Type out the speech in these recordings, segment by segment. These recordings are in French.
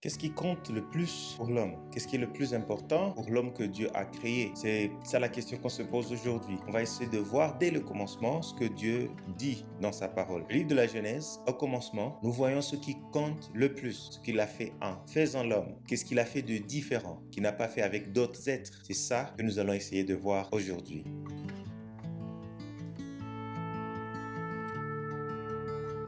Qu'est-ce qui compte le plus pour l'homme? Qu'est-ce qui est le plus important pour l'homme que Dieu a créé? C'est ça la question qu'on se pose aujourd'hui. On va essayer de voir dès le commencement ce que Dieu dit dans sa parole. Le livre de la Genèse, au commencement, nous voyons ce qui compte le plus, ce qu'il a fait en faisant l'homme. Qu'est-ce qu'il a fait de différent, qu'il n'a pas fait avec d'autres êtres? C'est ça que nous allons essayer de voir aujourd'hui.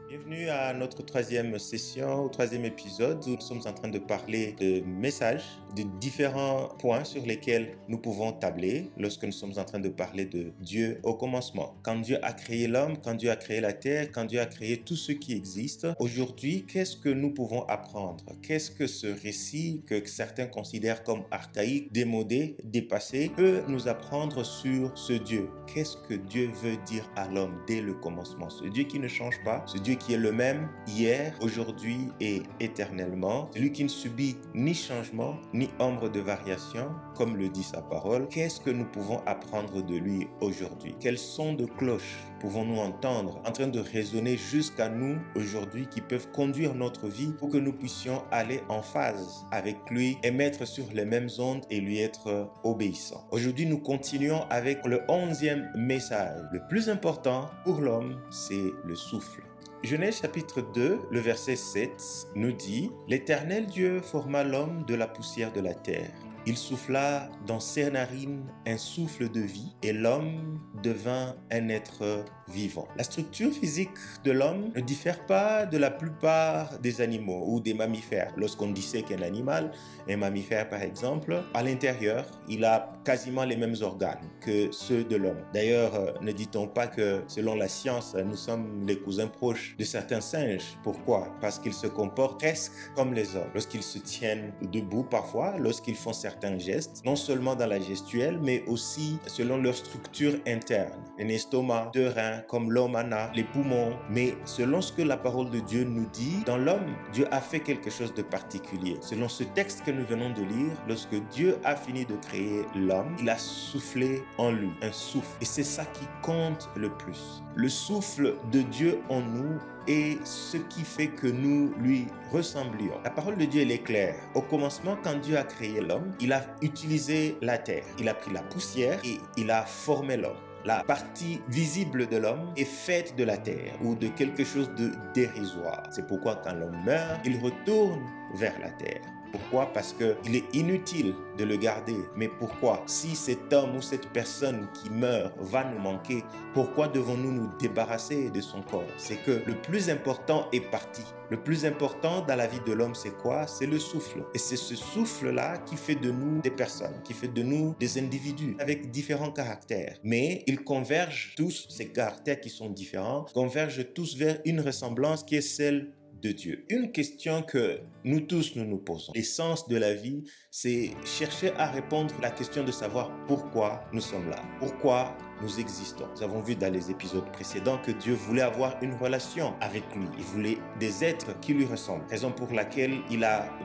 Bienvenue à notre troisième session, au troisième épisode où nous sommes en train de parler de messages, de différents points sur lesquels nous pouvons tabler lorsque nous sommes en train de parler de Dieu au commencement. Quand Dieu a créé l'homme, quand Dieu a créé la terre, quand Dieu a créé tout ce qui existe, aujourd'hui, qu'est-ce que nous pouvons apprendre? Qu'est-ce que ce récit que certains considèrent comme archaïque, démodé, dépassé, peut nous apprendre sur ce Dieu? Qu'est-ce que Dieu veut dire à l'homme dès le commencement? Ce Dieu qui ne change pas, ce Dieu qui est le même hier, aujourd'hui et éternellement, celui qui ne subit ni changement, ni ombre de variation, comme le dit sa parole. Qu'est-ce que nous pouvons apprendre de lui aujourd'hui? Quels sons de cloche pouvons-nous entendre en train de résonner jusqu'à nous aujourd'hui qui peuvent conduire notre vie pour que nous puissions aller en phase avec lui et mettre sur les mêmes ondes et lui être obéissants? Aujourd'hui, nous continuons avec le 11e message. Le plus important pour l'homme, c'est le souffle. Genèse chapitre 2, le verset 7 nous dit « L'Éternel Dieu forma l'homme de la poussière de la terre. Il souffla dans ses narines un souffle de vie et l'homme devint un être vivant. » La structure physique de l'homme ne diffère pas de la plupart des animaux ou des mammifères. Lorsqu'on dissèque un animal, un mammifère par exemple, à l'intérieur, il a quasiment les mêmes organes que ceux de l'homme. D'ailleurs, ne dit-on pas que selon la science, nous sommes les cousins proches de certains singes? Pourquoi? Parce qu'ils se comportent presque comme les hommes. Lorsqu'ils se tiennent debout parfois, lorsqu'ils font certains gestes, non seulement dans la gestuelle, mais aussi selon leur structure interne. Un estomac, deux reins, comme l'homme en a, les poumons. Mais selon ce que la parole de Dieu nous dit, dans l'homme, Dieu a fait quelque chose de particulier. Selon ce texte que nous venons de lire, lorsque Dieu a fini de créer l'homme, il a soufflé en lui, un souffle. Et c'est ça qui compte le plus. Le souffle de Dieu en nous est ce qui fait que nous lui ressemblions. La parole de Dieu, elle est claire. Au commencement, quand Dieu a créé l'homme, il a utilisé la terre. Il a pris la poussière et il a formé l'homme. La partie visible de l'homme est faite de la terre ou de quelque chose de dérisoire. C'est pourquoi quand l'homme meurt, il retourne vers la terre. Pourquoi? Parce qu'il est inutile de le garder. Mais pourquoi? Si cet homme ou cette personne qui meurt va nous manquer, pourquoi devons-nous nous débarrasser de son corps? C'est que le plus important est parti. Le plus important dans la vie de l'homme, c'est quoi? C'est le souffle. Et c'est ce souffle-là qui fait de nous des personnes, qui fait de nous des individus avec différents caractères. Mais ils convergent tous, ces caractères qui sont différents, convergent tous vers une ressemblance qui est celle de Dieu. Une question que nous tous nous posons. L'essence de la vie, c'est chercher à répondre à la question de savoir pourquoi nous sommes là. Pourquoi nous existons. Nous avons vu dans les épisodes précédents que Dieu voulait avoir une relation avec lui. Il voulait des êtres qui lui ressemblent. Raison pour laquelle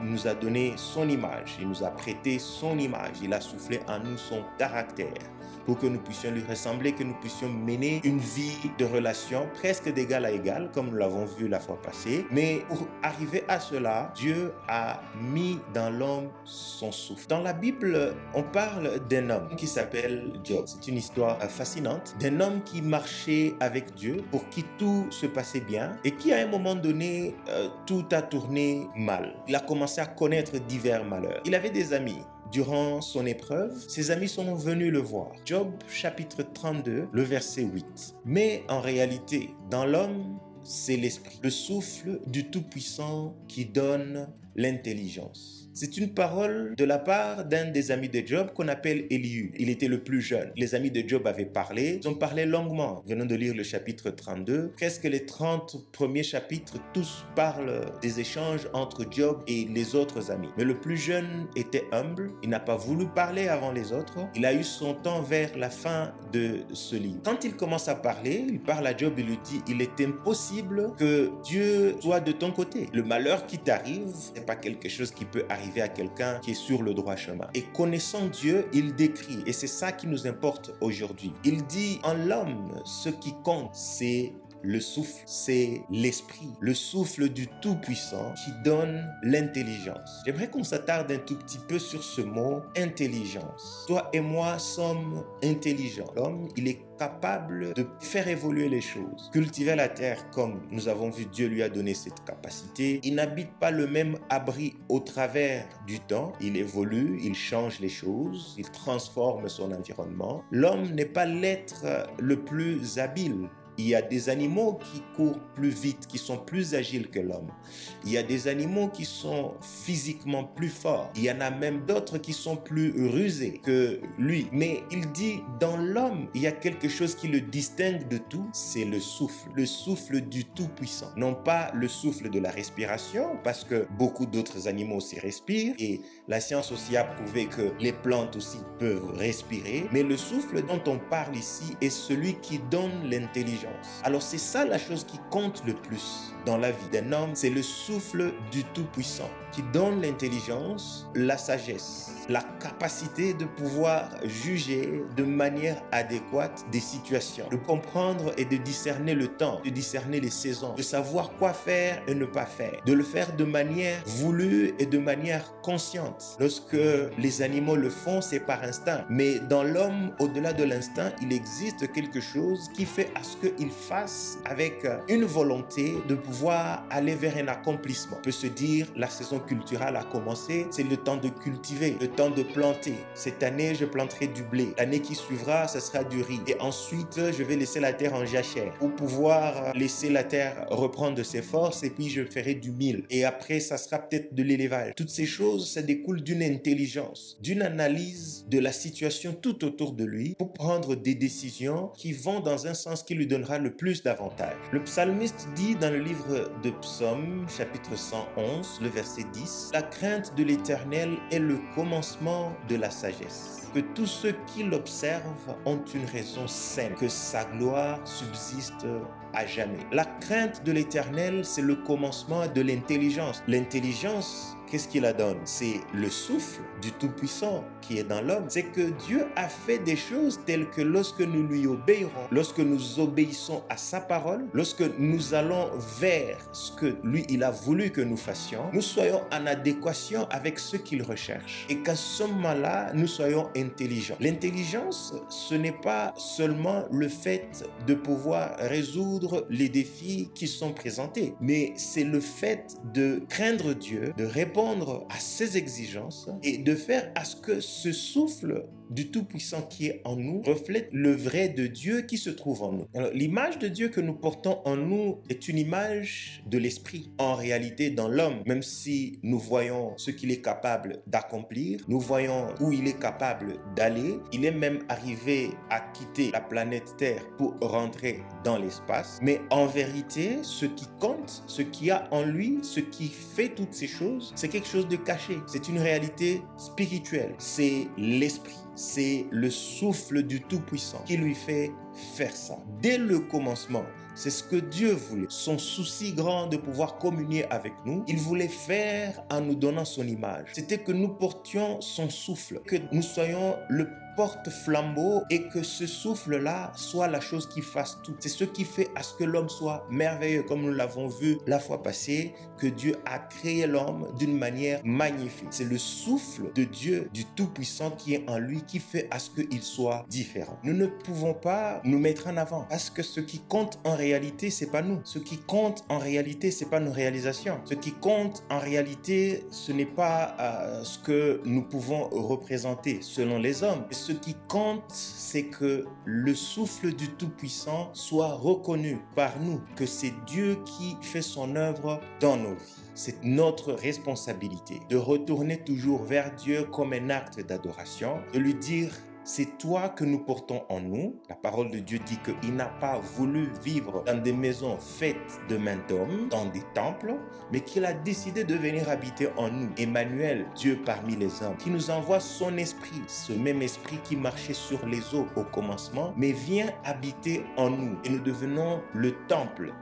nous a donné son image. Il nous a prêté son image. Il a soufflé en nous son caractère pour que nous puissions lui ressembler, que nous puissions mener une vie de relation presque d'égal à égal, comme nous l'avons vu la fois passée. Mais pour arriver à cela, Dieu a mis dans l'homme son souffle. Dans la Bible, on parle d'un homme qui s'appelle Job. C'est une histoire fascinante d'un homme qui marchait avec Dieu, pour qui tout se passait bien et qui à un moment donné, tout a tourné mal. Il a commencé à connaître divers malheurs. Il avait des amis. Durant son épreuve, ses amis sont venus le voir. Job chapitre 32, le verset 8. Mais en réalité, dans l'homme, c'est l'esprit, le souffle du Tout-Puissant qui donne l'intelligence. C'est une parole de la part d'un des amis de Job qu'on appelle Élihu. Il était le plus jeune. Les amis de Job avaient parlé. Ils ont parlé longuement. Venons de lire le chapitre 32. Presque les 30 premiers chapitres, tous parlent des échanges entre Job et les autres amis. Mais le plus jeune était humble. Il n'a pas voulu parler avant les autres. Il a eu son temps vers la fin de ce livre. Quand il commence à parler, il parle à Job et lui dit « Il est impossible que Dieu soit de ton côté. Le malheur qui t'arrive, ce n'est pas quelque chose qui peut arriver à quelqu'un qui est sur le droit chemin. » Et connaissant Dieu, il décrit, et c'est ça qui nous importe aujourd'hui. Il dit, en l'homme, ce qui compte, c'est Le souffle, c'est l'esprit, le souffle du Tout-Puissant qui donne l'intelligence. J'aimerais qu'on s'attarde un tout petit peu sur ce mot intelligence. Toi et moi sommes intelligents. L'homme, il est capable de faire évoluer les choses. Cultiver la terre, comme nous avons vu, Dieu lui a donné cette capacité. Il n'habite pas le même abri au travers du temps. Il évolue, il change les choses, il transforme son environnement. L'homme n'est pas l'être le plus habile. Il y a des animaux qui courent plus vite, qui sont plus agiles que l'homme. Il y a des animaux qui sont physiquement plus forts. Il y en a même d'autres qui sont plus rusés que lui. Mais il dit, dans l'homme, il y a quelque chose qui le distingue de tout, c'est le souffle du Tout-Puissant. Non pas le souffle de la respiration, parce que beaucoup d'autres animaux aussi respirent, et la science aussi a prouvé que les plantes aussi peuvent respirer, mais le souffle dont on parle ici est celui qui donne l'intelligence. Alors c'est ça la chose qui compte le plus dans la vie d'un homme, c'est le souffle du Tout-Puissant qui donne l'intelligence, la sagesse, la capacité de pouvoir juger de manière adéquate des situations, de comprendre et de discerner le temps, de discerner les saisons, de savoir quoi faire et ne pas faire, de le faire de manière voulue et de manière consciente. Lorsque les animaux le font, c'est par instinct. Mais dans l'homme, au-delà de l'instinct, il existe quelque chose qui fait à ce qu'il fasse avec une volonté de pouvoir aller vers un accomplissement. On peut se dire, la saison culturelle a commencé, c'est le temps de cultiver, le temps de planter. Cette année, je planterai du blé. L'année qui suivra, ce sera du riz. Et ensuite, je vais laisser la terre en jachère pour pouvoir laisser la terre reprendre de ses forces et puis je ferai du mil. Et après, ça sera peut-être de l'élevage. Toutes ces choses, ça découle d'une intelligence, d'une analyse de la situation tout autour de lui pour prendre des décisions qui vont dans un sens qui lui donnera le plus d'avantages. Le psalmiste dit dans le livre de Psaume, chapitre 111, le verset 10, « La crainte de l'Éternel est le commencement de la sagesse. Que tous ceux qui l'observent ont une raison saine, que sa gloire subsiste à jamais. » La crainte de l'Éternel, c'est le commencement de l'intelligence. L'intelligence, qu'est-ce qui la donne? C'est le souffle du Tout-Puissant qui est dans l'homme. C'est que Dieu a fait des choses telles que lorsque nous lui obéirons, lorsque nous obéissons à sa parole, lorsque nous allons vers ce que lui, il a voulu que nous fassions, nous soyons en adéquation avec ce qu'il recherche. Et qu'à ce moment-là, nous soyons intelligents. L'intelligence, ce n'est pas seulement le fait de pouvoir résoudre les défis qui sont présentés, mais c'est le fait de craindre Dieu, de répondre à ses exigences et de faire à ce que ce souffle du Tout-Puissant qui est en nous reflète le vrai de Dieu qui se trouve en nous. Alors, l'image de Dieu que nous portons en nous est une image de l'esprit. En réalité, dans l'homme, même si nous voyons ce qu'il est capable d'accomplir, nous voyons où il est capable d'aller, il est même arrivé à quitter la planète Terre pour rentrer dans l'espace. Mais en vérité, ce qui compte, ce qu'il y a en lui, ce qui fait toutes ces choses, c'est quelque chose de caché. C'est une réalité spirituelle. C'est l'esprit. C'est le souffle du Tout-Puissant qui lui fait faire ça. Dès le commencement, c'est ce que Dieu voulait. Son souci grand de pouvoir communier avec nous, il voulait faire en nous donnant son image. C'était que nous portions son souffle, que nous soyons le porte-flambeau et que ce souffle-là soit la chose qui fasse tout. C'est ce qui fait à ce que l'homme soit merveilleux, comme nous l'avons vu la fois passée, que Dieu a créé l'homme d'une manière magnifique. C'est le souffle de Dieu, du Tout-Puissant qui est en lui, qui fait à ce qu'il soit différent. Nous ne pouvons pas nous mettre en avant parce que ce qui compte en réalité, c'est pas nous. Ce qui compte en réalité, c'est pas nos réalisations. Ce qui compte en réalité, ce n'est pas ce que nous pouvons représenter selon les hommes. Ce qui compte, c'est que le souffle du Tout-Puissant soit reconnu par nous, que c'est Dieu qui fait son œuvre dans nos vies. C'est notre responsabilité de retourner toujours vers Dieu comme un acte d'adoration, de lui dire: c'est toi que nous portons en nous. La parole de Dieu dit qu'il n'a pas voulu vivre dans des maisons faites de main d'homme, dans des temples, mais qu'il a décidé de venir habiter en nous. Emmanuel, Dieu parmi les hommes, qui nous envoie son esprit, ce même esprit qui marchait sur les eaux au commencement, mais vient habiter en nous. Et nous devenons le temple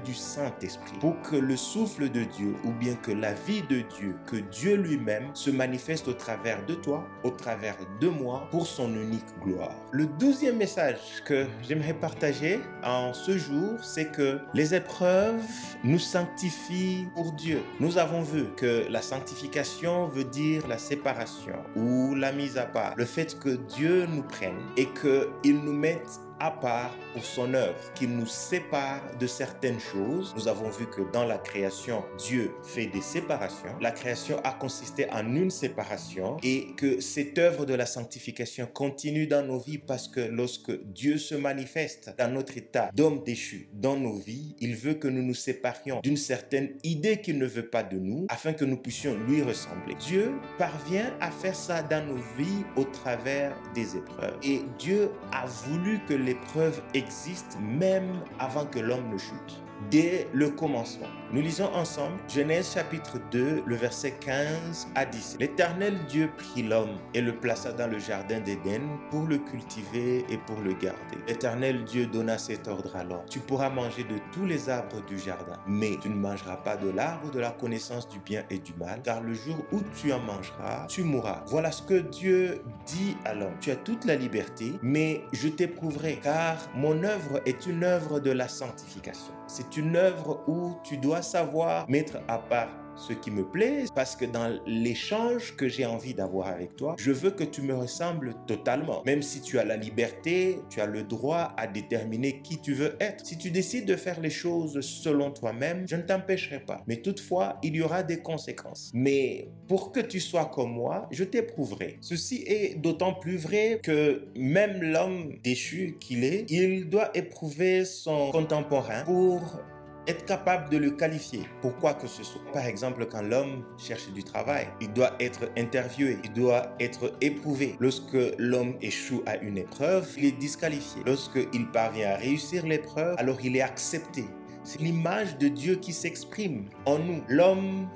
du Saint-Esprit, pour que le souffle de Dieu, ou bien que la vie de Dieu, que Dieu lui-même se manifeste au travers de toi, au travers de moi, pour son unique gloire. Le 12e message que j'aimerais partager en ce jour, c'est que les épreuves nous sanctifient pour Dieu. Nous avons vu que la sanctification veut dire la séparation ou la mise à part. Le fait que Dieu nous prenne et qu'il nous mette à part pour son œuvre, qu'il nous sépare de certaines choses. Nous avons vu que dans la création, Dieu fait des séparations. La création a consisté en une séparation et que cette œuvre de la sanctification continue dans nos vies parce que lorsque Dieu se manifeste dans notre état d'homme déchu dans nos vies, il veut que nous nous séparions d'une certaine idée qu'il ne veut pas de nous afin que nous puissions lui ressembler. Dieu parvient à faire ça dans nos vies au travers des épreuves. Et Dieu a voulu que l'épreuve existe même avant que l'homme ne chute. Dès le commencement. Nous lisons ensemble Genèse chapitre 2, le verset 15 à 10. L'Éternel Dieu prit l'homme et le plaça dans le jardin d'Éden pour le cultiver et pour le garder. L'Éternel Dieu donna cet ordre à l'homme. Tu pourras manger de tous les arbres du jardin, mais tu ne mangeras pas de l'arbre de la connaissance du bien et du mal, car le jour où tu en mangeras, tu mourras. Voilà ce que Dieu dit à l'homme. Tu as toute la liberté, mais je t'éprouverai, car mon œuvre est une œuvre de la sanctification. C'est une œuvre où tu dois savoir mettre à part ce qui me plaît, parce que dans l'échange que j'ai envie d'avoir avec toi, je veux que tu me ressembles totalement. Même si tu as la liberté, tu as le droit à déterminer qui tu veux être. Si tu décides de faire les choses selon toi-même, je ne t'empêcherai pas. Mais toutefois, il y aura des conséquences. Mais pour que tu sois comme moi, je t'éprouverai. Ceci est d'autant plus vrai que même l'homme déchu qu'il est, il doit éprouver son contemporain pour être capable de le qualifier pour quoi que ce soit. Par exemple, quand l'homme cherche du travail, il doit être interviewé, il doit être éprouvé. Lorsque l'homme échoue à une épreuve, il est disqualifié. Lorsqu'il parvient à réussir l'épreuve, alors il est accepté. C'est l'image de Dieu qui s'exprime en nous. L'homme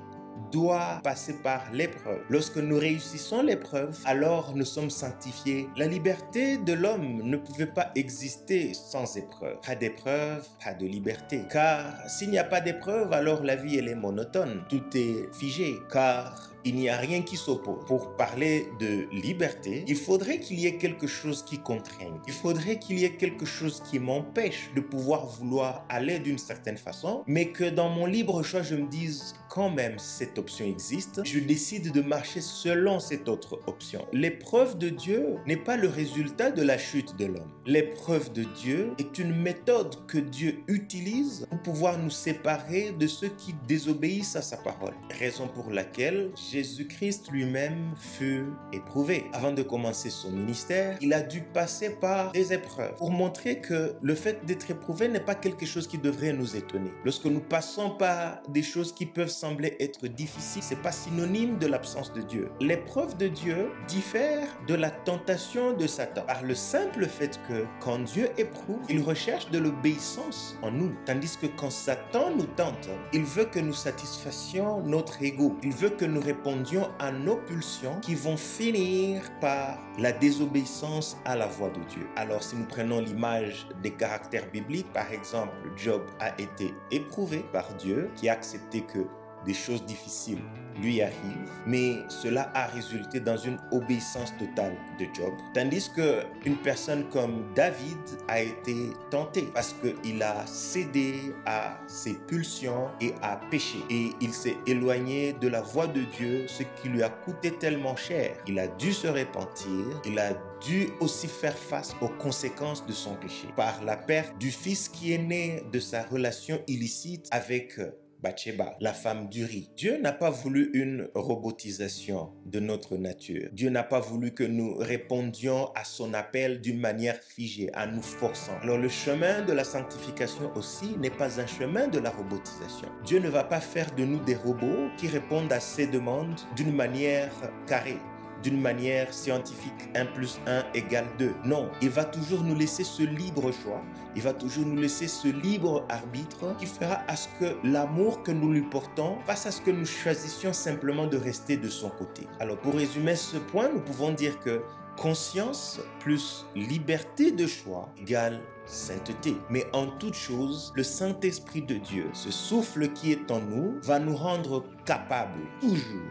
doit passer par l'épreuve. Lorsque nous réussissons l'épreuve, alors nous sommes sanctifiés. La liberté de l'homme ne pouvait pas exister sans épreuve. Pas d'épreuve, pas de liberté. Car s'il n'y a pas d'épreuve, alors la vie elle est monotone. Tout est figé. Car il n'y a rien qui s'oppose. Pour parler de liberté, il faudrait qu'il y ait quelque chose qui contraigne. Il faudrait qu'il y ait quelque chose qui m'empêche de pouvoir vouloir aller d'une certaine façon, mais que dans mon libre choix, je me dise quand même cette option existe, je décide de marcher selon cette autre option. L'épreuve de Dieu n'est pas le résultat de la chute de l'homme. L'épreuve de Dieu est une méthode que Dieu utilise pour pouvoir nous séparer de ceux qui désobéissent à sa parole. Raison pour laquelle Jésus-Christ lui-même fut éprouvé. Avant de commencer son ministère, il a dû passer par des épreuves pour montrer que le fait d'être éprouvé n'est pas quelque chose qui devrait nous étonner. Lorsque nous passons par des choses qui peuvent sembler être difficiles, c'est pas synonyme de l'absence de Dieu. L'épreuve de Dieu diffère de la tentation de Satan par le simple fait que quand Dieu éprouve, il recherche de l'obéissance en nous. Tandis que quand Satan nous tente, il veut que nous satisfassions notre ego. Il veut que nous répondions à nos pulsions qui vont finir par la désobéissance à la voix de Dieu. Alors si nous prenons l'image des caractères bibliques, par exemple, Job a été éprouvé par Dieu qui a accepté que des choses difficiles lui arrivent, mais cela a résulté dans une obéissance totale de Job. Tandis qu'une personne comme David a été tenté parce qu'il a cédé à ses pulsions et a péché. Et il s'est éloigné de la voie de Dieu, ce qui lui a coûté tellement cher. Il a dû se repentir, il a dû aussi faire face aux conséquences de son péché par la perte du fils qui est né de sa relation illicite avec Bathsheba, la femme d'Uri. Dieu n'a pas voulu une robotisation de notre nature. Dieu n'a pas voulu que nous répondions à son appel d'une manière figée, en nous forçant. Alors le chemin de la sanctification aussi n'est pas un chemin de la robotisation. Dieu ne va pas faire de nous des robots qui répondent à ses demandes d'une manière carrée, d'une manière scientifique, 1 + 1 = 2. Non, il va toujours nous laisser ce libre choix, il va toujours nous laisser ce libre arbitre qui fera à ce que l'amour que nous lui portons fasse à ce que nous choisissions simplement de rester de son côté. Alors pour résumer ce point, nous pouvons dire que conscience plus liberté de choix égale sainteté. Mais en toute chose, le Saint-Esprit de Dieu, ce souffle qui est en nous, va nous rendre capables toujours.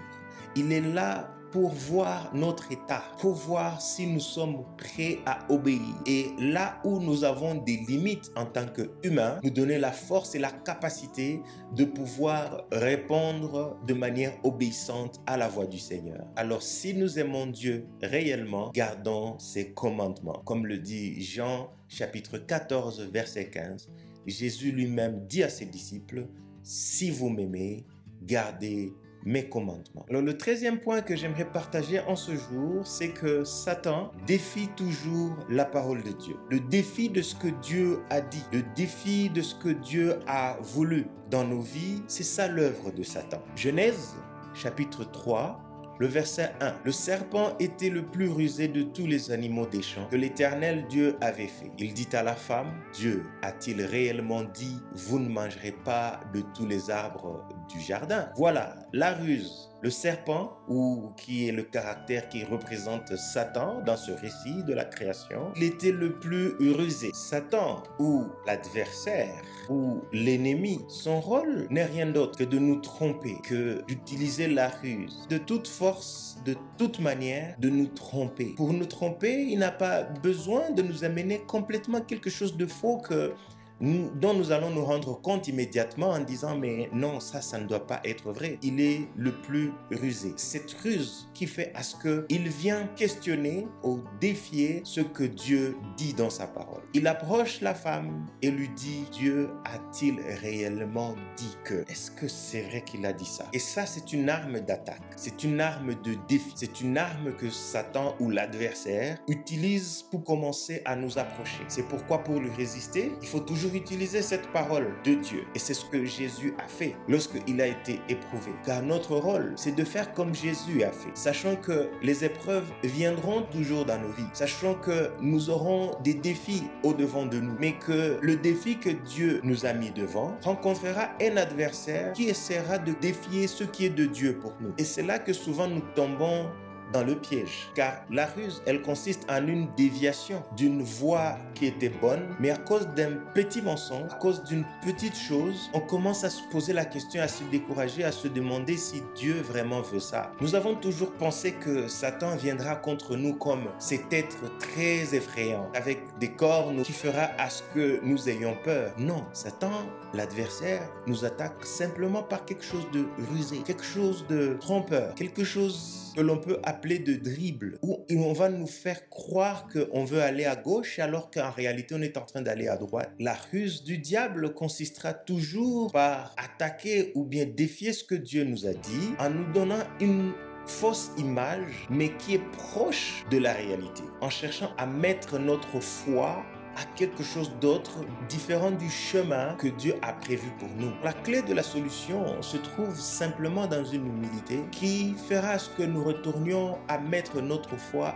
Il est là pour voir notre état, pour voir si nous sommes prêts à obéir. Et là où nous avons des limites en tant qu'humains, nous donner la force et la capacité de pouvoir répondre de manière obéissante à la voix du Seigneur. Alors si nous aimons Dieu réellement, gardons ses commandements. Comme le dit Jean chapitre 14 verset 15, Jésus lui-même dit à ses disciples, « Si vous m'aimez, gardez mes commandements. » Alors le 13e point que j'aimerais partager en ce jour, c'est que Satan défie toujours la parole de Dieu. Le défi de ce que Dieu a dit, le défi de ce que Dieu a voulu dans nos vies, c'est ça l'œuvre de Satan. Genèse chapitre 3, le verset 1. Le serpent était le plus rusé de tous les animaux des champs que l'Éternel Dieu avait fait. Il dit à la femme, Dieu a-t-il réellement dit, vous ne mangerez pas de tous les arbres du jardin? Voilà, la ruse. Le serpent, ou qui est le caractère qui représente Satan dans ce récit de la création, il était le plus rusé. Satan, ou l'adversaire, ou l'ennemi, son rôle n'est rien d'autre que de nous tromper, que d'utiliser la ruse, de toute force, de toute manière, de nous tromper. Pour nous tromper, il n'a pas besoin de nous amener complètement quelque chose de faux dont nous allons nous rendre compte immédiatement en disant mais non, ça ne doit pas être vrai. Il est le plus rusé. Cette ruse qui fait à ce qu'il vient questionner ou défier ce que Dieu dit dans sa parole. Il approche la femme et lui dit, Dieu a-t-il réellement dit que? Est-ce que c'est vrai qu'il a dit ça? Et ça, c'est une arme d'attaque. C'est une arme de défi. C'est une arme que Satan ou l'adversaire utilise pour commencer à nous approcher. C'est pourquoi pour lui résister, il faut toujours utiliser cette parole de Dieu. Et c'est ce que Jésus a fait lorsqu'il a été éprouvé. Car notre rôle, c'est de faire comme Jésus a fait. Sachant que les épreuves viendront toujours dans nos vies. Sachant que nous aurons des défis au-devant de nous. Mais que le défi que Dieu nous a mis devant rencontrera un adversaire qui essaiera de défier ce qui est de Dieu pour nous. Et c'est là que souvent nous tombons dans le piège. Car la ruse, elle consiste en une déviation d'une voie qui était bonne, mais à cause d'un petit mensonge, à cause d'une petite chose, on commence à se poser la question, à se décourager, à se demander si Dieu vraiment veut ça. Nous avons toujours pensé que Satan viendra contre nous comme cet être très effrayant, avec des cornes qui fera à ce que nous ayons peur. Non, Satan, l'adversaire, nous attaque simplement par quelque chose de rusé, quelque chose de trompeur, quelque chose que l'on peut appeler de dribble, où on va nous faire croire qu'on veut aller à gauche alors qu'en réalité on est en train d'aller à droite. La ruse du diable consistera toujours par attaquer ou bien défier ce que Dieu nous a dit en nous donnant une fausse image, mais qui est proche de la réalité, en cherchant à mettre notre foi à quelque chose d'autre, différent du chemin que Dieu a prévu pour nous. La clé de la solution se trouve simplement dans une humilité qui fera ce que nous retournions à mettre notre foi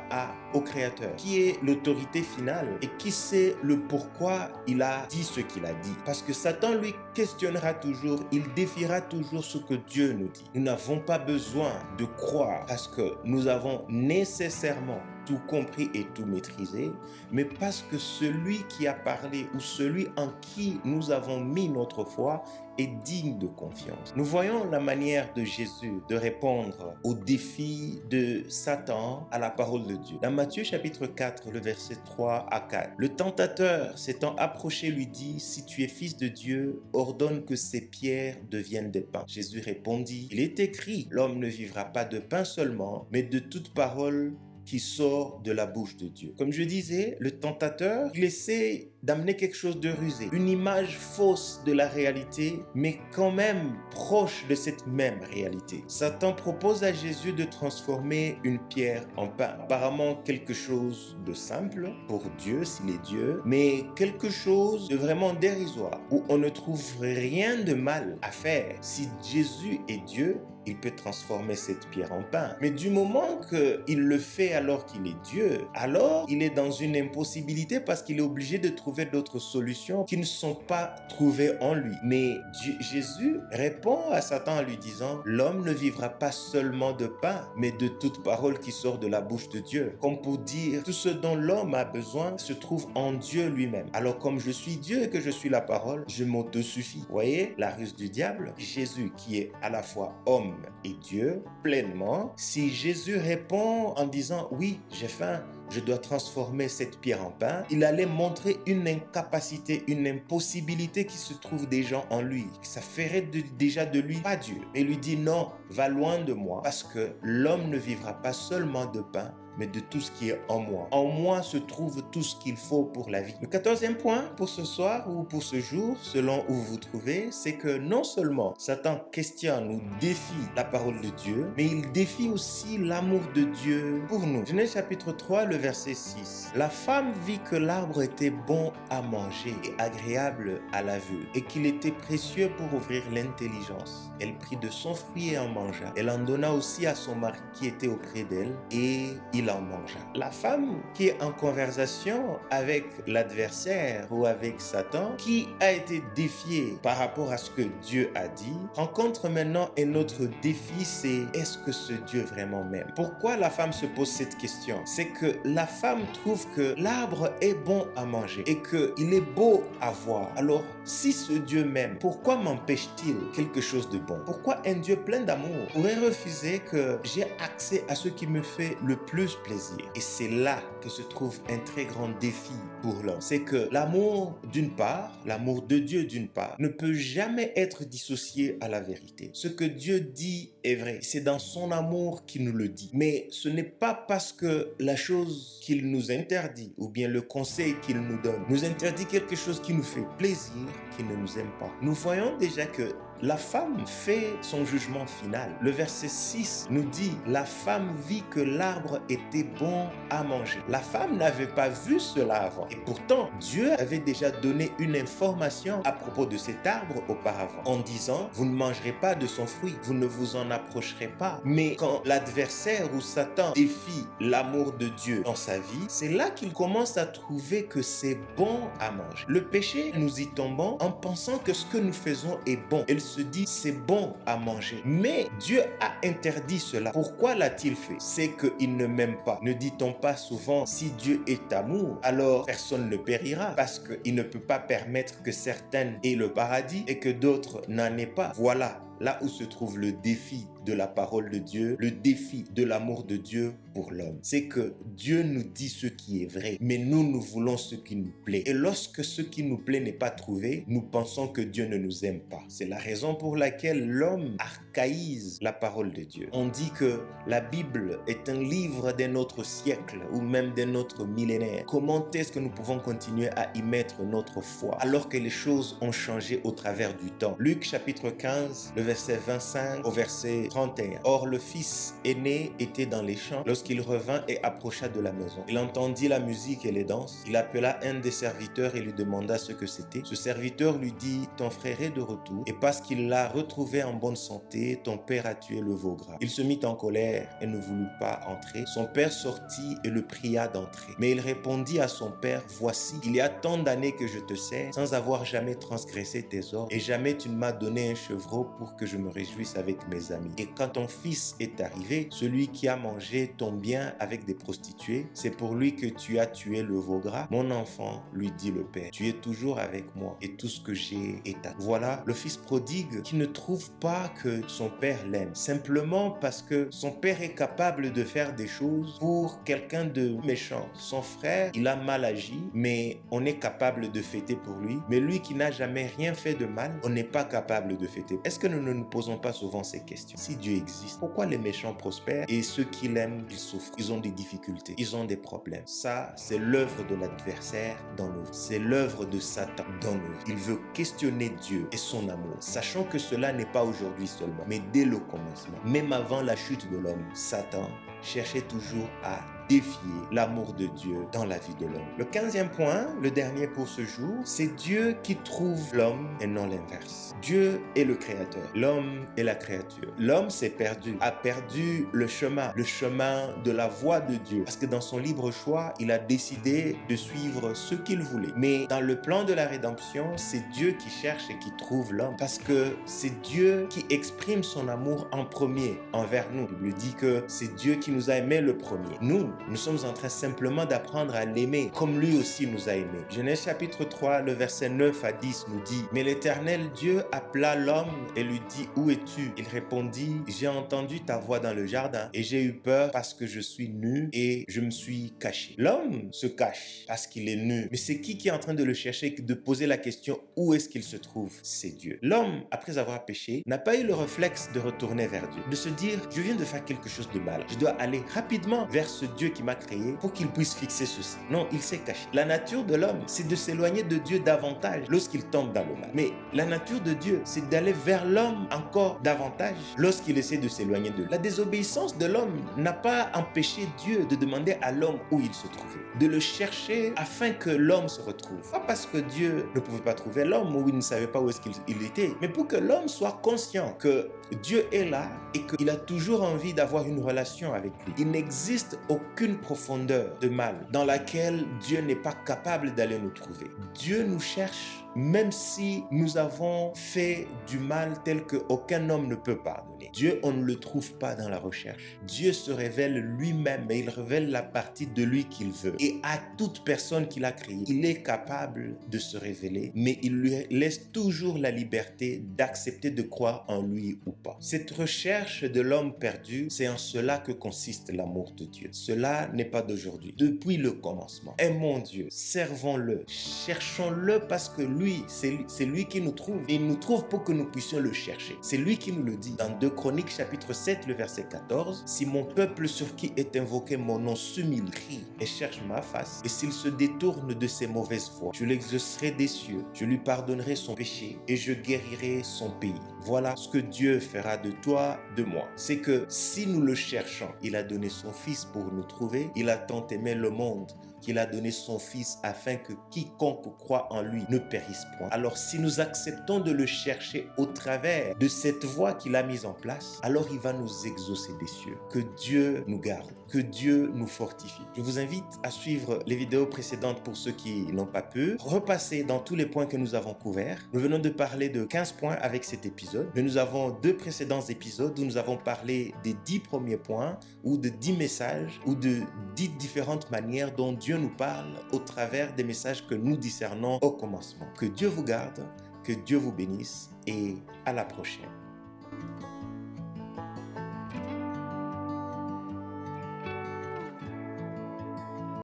au Créateur, qui est l'autorité finale et qui sait le pourquoi il a dit ce qu'il a dit. Parce que Satan, lui, questionnera toujours, il défiera toujours ce que Dieu nous dit. Nous n'avons pas besoin de croire parce que nous avons nécessairement tout compris et tout maîtrisé, mais parce que celui qui a parlé ou celui en qui nous avons mis notre foi est digne de confiance. Nous voyons la manière de Jésus de répondre au défi de Satan à la parole de Dieu. Dans Matthieu chapitre 4, le verset 3 à 4, le tentateur s'étant approché lui dit, « Si tu es fils de Dieu, ordonne que ces pierres deviennent des pains. » Jésus répondit, « Il est écrit, l'homme ne vivra pas de pain seulement, mais de toute parole qui sort de la bouche de Dieu. » Comme je disais, le tentateur, il essaie d'amener quelque chose de rusé, une image fausse de la réalité, mais quand même proche de cette même réalité. Satan propose à Jésus de transformer une pierre en pain. Apparemment quelque chose de simple pour Dieu, s'il est Dieu, mais quelque chose de vraiment dérisoire, où on ne trouve rien de mal à faire. Si Jésus est Dieu, il peut transformer cette pierre en pain. Mais du moment qu'il le fait alors qu'il est Dieu, alors il est dans une impossibilité parce qu'il est obligé de trouver d'autres solutions qui ne sont pas trouvées en lui. Mais Jésus répond à Satan en lui disant, « L'homme ne vivra pas seulement de pain, mais de toute parole qui sort de la bouche de Dieu. » Comme pour dire, tout ce dont l'homme a besoin se trouve en Dieu lui-même. Alors comme je suis Dieu et que je suis la parole, je m'autosuffis. Vous voyez la ruse du diable? Jésus qui est à la fois homme l'homme et Dieu pleinement, si Jésus répond en disant « Oui, j'ai faim, je dois transformer cette pierre en pain », il allait montrer une incapacité, une impossibilité qui se trouve déjà en lui. Ça ferait déjà de lui pas Dieu. Et il lui dit « Non, va loin de moi, parce que l'homme ne vivra pas seulement de pain, mais de tout ce qui est en moi. En moi se trouve tout ce qu'il faut pour la vie. » Le 14e point pour ce soir ou pour ce jour, selon où vous vous trouvez, c'est que non seulement Satan questionne ou défie la parole de Dieu, mais il défie aussi l'amour de Dieu pour nous. Genèse chapitre 3, le verset 6. La femme vit que l'arbre était bon à manger et agréable à la vue, et qu'il était précieux pour ouvrir l'intelligence. Elle prit de son fruit et en mangea. Elle en donna aussi à son mari qui était auprès d'elle, et il en mangea. La femme qui est en conversation avec l'adversaire ou avec Satan, qui a été défiée par rapport à ce que Dieu a dit, rencontre maintenant un autre défi, c'est est-ce que ce Dieu vraiment m'aime? Pourquoi la femme se pose cette question? C'est que la femme trouve que l'arbre est bon à manger et qu'il est beau à voir. Alors, si ce Dieu m'aime, pourquoi m'empêche-t-il quelque chose de bon? Pourquoi un Dieu plein d'amour pourrait refuser que j'ai accès à ce qui me fait le plus plaisir? Et c'est là que se trouve un très grand défi pour l'homme. C'est que l'amour d'une part, l'amour de Dieu d'une part, ne peut jamais être dissocié à la vérité. Ce que Dieu dit est vrai. C'est dans son amour qu'il nous le dit. Mais ce n'est pas parce que la chose qu'il nous interdit ou bien le conseil qu'il nous donne nous interdit quelque chose qui nous fait plaisir qu'il ne nous aime pas. Nous voyons déjà que la femme fait son jugement final. Le verset 6 nous dit « La femme vit que l'arbre était bon à manger ». La femme n'avait pas vu cela avant. Et pourtant, Dieu avait déjà donné une information à propos de cet arbre auparavant, en disant « Vous ne mangerez pas de son fruit, vous ne vous en approcherez pas ». Mais quand l'adversaire ou Satan défie l'amour de Dieu dans sa vie, c'est là qu'il commence à trouver que c'est bon à manger. Le péché, nous y tombons en pensant que ce que nous faisons est bon. Elle se dit c'est bon à manger. Mais Dieu a interdit cela. Pourquoi l'a-t-il fait? C'est qu'il ne m'aime pas. Ne dit-on pas souvent si Dieu est amour, alors personne ne périra, parce qu'il ne peut pas permettre que certaines aient le paradis et que d'autres n'en aient pas. Voilà là où se trouve le défi de la parole de Dieu, le défi de l'amour de Dieu pour l'homme. C'est que Dieu nous dit ce qui est vrai, mais nous voulons ce qui nous plaît. Et lorsque ce qui nous plaît n'est pas trouvé, nous pensons que Dieu ne nous aime pas. C'est la raison pour laquelle l'homme archaïse la parole de Dieu. On dit que la Bible est un livre d'un autre siècle ou même d'un autre millénaire. Comment est-ce que nous pouvons continuer à y mettre notre foi alors que les choses ont changé au travers du temps? Luc chapitre 15, le verset 25 au verset 31. Or, le fils aîné était dans les champs lorsqu'il revint et approcha de la maison. Il entendit la musique et les danses. Il appela un des serviteurs et lui demanda ce que c'était. Ce serviteur lui dit, ton frère est de retour et parce qu'il l'a retrouvé en bonne santé, ton père a tué le veau gras. Il se mit en colère et ne voulut pas entrer. Son père sortit et le pria d'entrer. Mais il répondit à son père, voici, il y a tant d'années que je te sers sans avoir jamais transgressé tes ordres et jamais tu ne m'as donné un chevreau pour que je me réjouisse avec mes amis. Et quand ton fils est arrivé, celui qui a mangé ton bien avec des prostituées, c'est pour lui que tu as tué le veau gras. Mon enfant, lui dit le père, tu es toujours avec moi et tout ce que j'ai est à toi. Voilà le fils prodigue qui ne trouve pas que son père l'aime, simplement parce que son père est capable de faire des choses pour quelqu'un de méchant. Son frère, il a mal agi, mais on est capable de fêter pour lui. Mais lui qui n'a jamais rien fait de mal, on n'est pas capable de fêter. Est-ce que nous ne nous posons pas souvent ces questions? Si Dieu existe, pourquoi les méchants prospèrent et ceux qui l'aiment, ils souffrent, ils ont des difficultés, ils ont des problèmes? Ça, c'est l'œuvre de l'adversaire dans nos vies. C'est l'œuvre de Satan dans nos vies. Il veut questionner Dieu et son amour, sachant que cela n'est pas aujourd'hui seulement, mais dès le commencement. Même avant la chute de l'homme, Satan cherchait toujours à défier l'amour de Dieu dans la vie de l'homme. Le 15e point, le dernier pour ce jour, c'est Dieu qui trouve l'homme et non l'inverse. Dieu est le créateur, l'homme est la créature. L'homme s'est perdu, a perdu le chemin de la voie de Dieu, parce que dans son libre choix, il a décidé de suivre ce qu'il voulait. Mais dans le plan de la rédemption, c'est Dieu qui cherche et qui trouve l'homme, parce que c'est Dieu qui exprime son amour en premier envers nous. Il lui dit que c'est Dieu qui nous a aimés le premier. Nous sommes en train simplement d'apprendre à l'aimer comme lui aussi nous a aimés. Genèse chapitre 3, le verset 9 à 10 nous dit: Mais l'Éternel Dieu appela l'homme et lui dit: Où es-tu? Il répondit: J'ai entendu ta voix dans le jardin et j'ai eu peur parce que je suis nu et je me suis caché. L'homme se cache parce qu'il est nu. Mais c'est qui est en train de le chercher, de poser la question où est-ce qu'il se trouve? C'est Dieu. L'homme, après avoir péché, n'a pas eu le réflexe de retourner vers Dieu, de se dire: je viens de faire quelque chose de mal, je dois aller rapidement vers ce Dieu qui m'a créé pour qu'il puisse fixer ceci. Non, il s'est caché. La nature de l'homme, c'est de s'éloigner de Dieu davantage lorsqu'il tombe dans le mal. Mais la nature de Dieu, c'est d'aller vers l'homme encore davantage lorsqu'il essaie de s'éloigner de lui. La désobéissance de l'homme n'a pas empêché Dieu de demander à l'homme où il se trouvait, de le chercher afin que l'homme se retrouve. Pas parce que Dieu ne pouvait pas trouver l'homme ou il ne savait pas où est-ce qu'il était, mais pour que l'homme soit conscient que Dieu est là et qu'il a toujours envie d'avoir une relation avec lui. Il n'existe aucune profondeur de mal dans laquelle Dieu n'est pas capable d'aller nous trouver. Dieu nous cherche même si nous avons fait du mal tel qu'aucun homme ne peut pardonner. Dieu, on ne le trouve pas dans la recherche. Dieu se révèle lui-même et il révèle la partie de lui qu'il veut. Et à toute personne qu'il a créée, il est capable de se révéler, mais il lui laisse toujours la liberté d'accepter de croire en lui ou pas. Cette recherche de l'homme perdu, c'est en cela que consiste l'amour de Dieu. Cela n'est pas d'aujourd'hui. Depuis le commencement, aimons Dieu, servons-le, cherchons-le parce que lui, c'est lui qui nous trouve. Et il nous trouve pour que nous puissions le chercher. C'est lui qui nous le dit. Dans 2 Chroniques chapitre 7, le verset 14, « Si mon peuple sur qui est invoqué mon nom s'humilie, crie et cherche ma face, et s'il se détourne de ses mauvaises voies, je l'exaucerai des cieux, je lui pardonnerai son péché et je guérirai son pays. » Voilà ce que Dieu fera de toi, de moi. C'est que si nous le cherchons, il a donné son Fils pour nous trouver. Il a tant aimé le monde qu'il a donné son Fils afin que quiconque croit en lui ne périsse point. Alors si nous acceptons de le chercher au travers de cette voie qu'il a mise en place, alors il va nous exaucer des cieux. Que Dieu nous garde, que Dieu nous fortifie. Je vous invite à suivre les vidéos précédentes pour ceux qui n'ont pas pu. Repassez dans tous les points que nous avons couverts. Nous venons de parler de 15 points avec cet épisode, mais nous avons 2 précédents épisodes où nous avons parlé des 10 premiers points ou de 10 messages ou de 10 différentes manières dont Dieu nous parle au travers des messages que nous discernons au commencement. Que Dieu vous garde, que Dieu vous bénisse et à la prochaine.